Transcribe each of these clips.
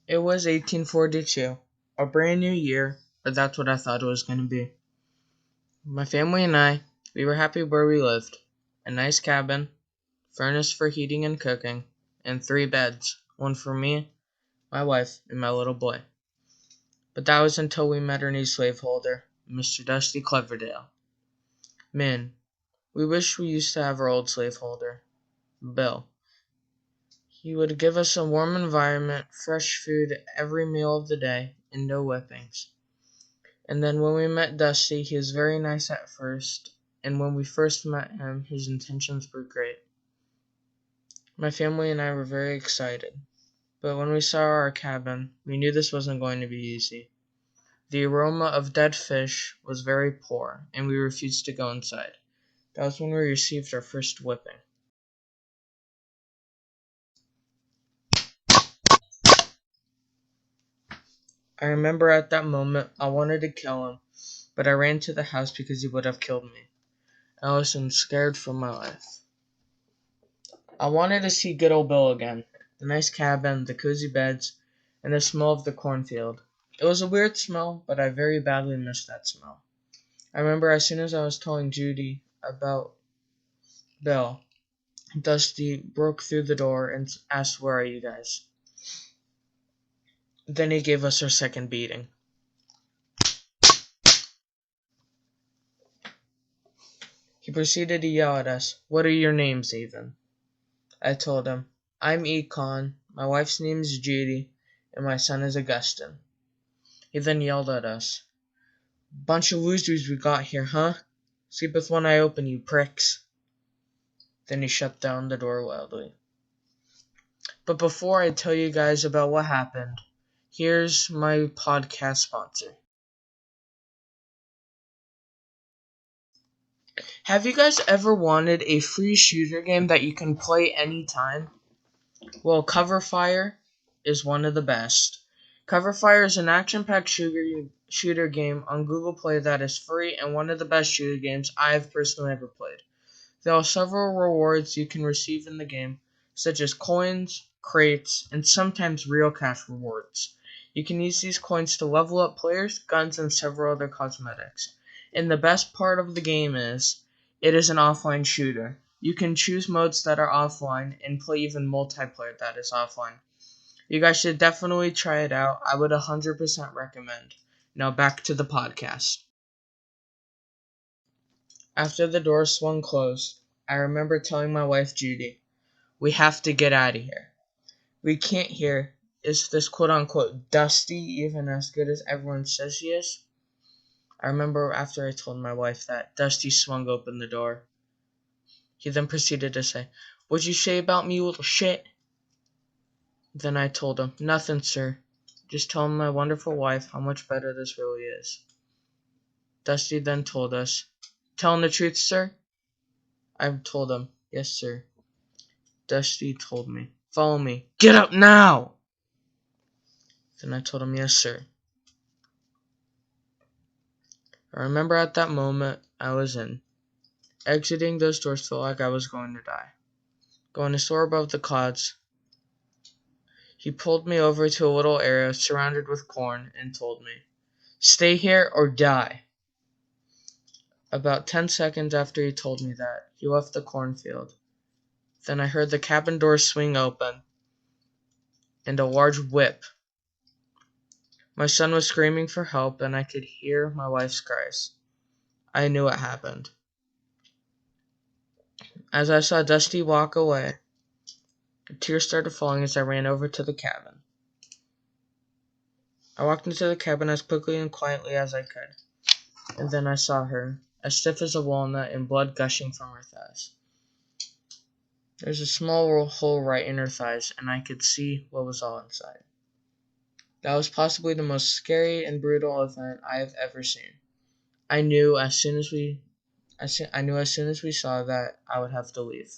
It was 1842, a brand new year, or that's what I thought it was going to be. My family and I, we were happy where we lived. A nice cabin, furnace for heating and cooking, and 3 beds, one for me, my wife, and my little boy. But that was until we met our new slaveholder, Mr. Dusty Cleverdale. Man, we wish we used to have our old slaveholder, Bill. He would give us a warm environment, fresh food every meal of the day, and no whippings. And then when we met Dusty, he was very nice at first, and when we first met him, his intentions were great. My family and I were very excited, but when we saw our cabin, we knew this wasn't going to be easy. The aroma of dead fish was very poor, and we refused to go inside. That was when we received our first whipping. I remember at that moment I wanted to kill him, but I ran to the house because he would have killed me. I was scared for my life. I wanted to see good old Bill again. The nice cabin, the cozy beds, and the smell of the cornfield. It was a weird smell, but I very badly missed that smell. I remember as soon as I was telling Judy about Bill, Dusty broke through the door and asked, "Where are you guys?" Then he gave us our second beating. He proceeded to yell at us, "What are your names, even?" I told him, "I'm Ekon, my wife's name is Judy, and my son is Augustine." He then yelled at us, "Bunch of losers we got here, huh? Sleep with one eye open, you pricks." Then he shut down the door wildly. But before I tell you guys about what happened, here's my podcast sponsor. Have you guys ever wanted a free shooter game that you can play anytime? Well, Cover Fire is one of the best. Cover Fire is an action-packed shooter game on Google Play that is free and one of the best shooter games I have personally ever played. There are several rewards you can receive in the game, such as coins, crates, and sometimes real cash rewards. You can use these coins to level up players, guns, and several other cosmetics. And the best part of the game is, it is an offline shooter. You can choose modes that are offline and play even multiplayer that is offline. You guys should definitely try it out. I would 100% recommend. Now back to the podcast. After the door swung closed, I remember telling my wife Judy, "We have to get out of here. We can't hear. Is this quote-unquote Dusty even as good as everyone says he is?" I remember after I told my wife that, Dusty swung open the door. He then proceeded to say, "What'd you say about me, you little shit?" Then I told him, "Nothing, sir. Just telling my wonderful wife how much better this really is." Dusty then told us, "Telling the truth, sir?" I told him, "Yes, sir." Dusty told me, "Follow me. Get up now!" Then I told him, "Yes, sir." I remember at that moment I was in. Exiting those doors felt like I was going to die. Going to soar above the clouds, he pulled me over to a little area surrounded with corn and told me, "Stay here or die." About 10 seconds after he told me that, he left the cornfield. Then I heard the cabin door swing open and a large whip. My son was screaming for help and I could hear my wife's cries. I knew it happened. As I saw Dusty walk away, tears started falling as I ran over to the cabin. I walked into the cabin as quickly and quietly as I could, and then I saw her, as stiff as a walnut and blood gushing from her thighs. There's a small hole right in her thighs, and I could see what was all inside. That was possibly the most scary and brutal event I have ever seen. I knew as soon as we saw that I would have to leave.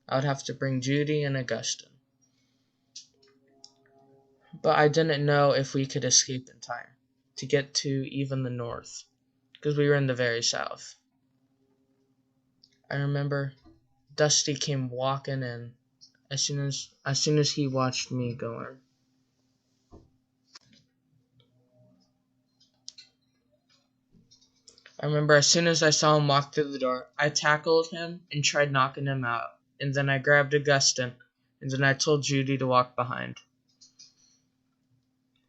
I would have to bring Judy and Augustine. But I didn't know if we could escape in time to get to even the north, because we were in the very south. I remember Dusty came walking in as soon as he watched me go in. I remember as soon as I saw him walk through the door, I tackled him and tried knocking him out. And then I grabbed Augustine, and then I told Judy to walk behind.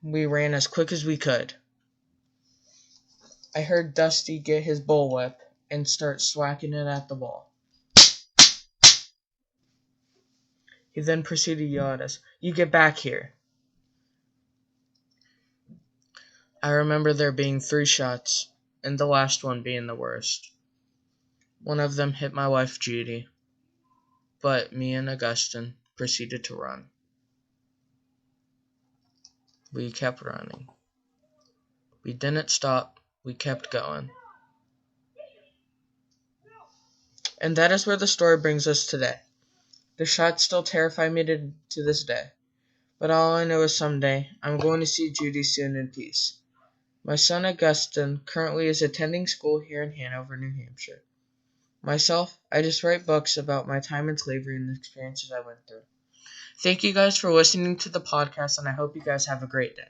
We ran as quick as we could. I heard Dusty get his bullwhip and start swacking it at the wall. He then proceeded to yell at us, "You get back here!" I remember there being 3 shots, and the last one being the worst. One of them hit my wife Judy, but me and Augustine proceeded to run. We kept running. We didn't stop, we kept going. And that is where the story brings us today. The shots still terrify me to this day, but all I know is someday I'm going to see Judy soon in peace. My son Augustine currently is attending school here in Hanover, New Hampshire. Myself, I just write books about my time in slavery and the experiences I went through. Thank you guys for listening to the podcast, and I hope you guys have a great day.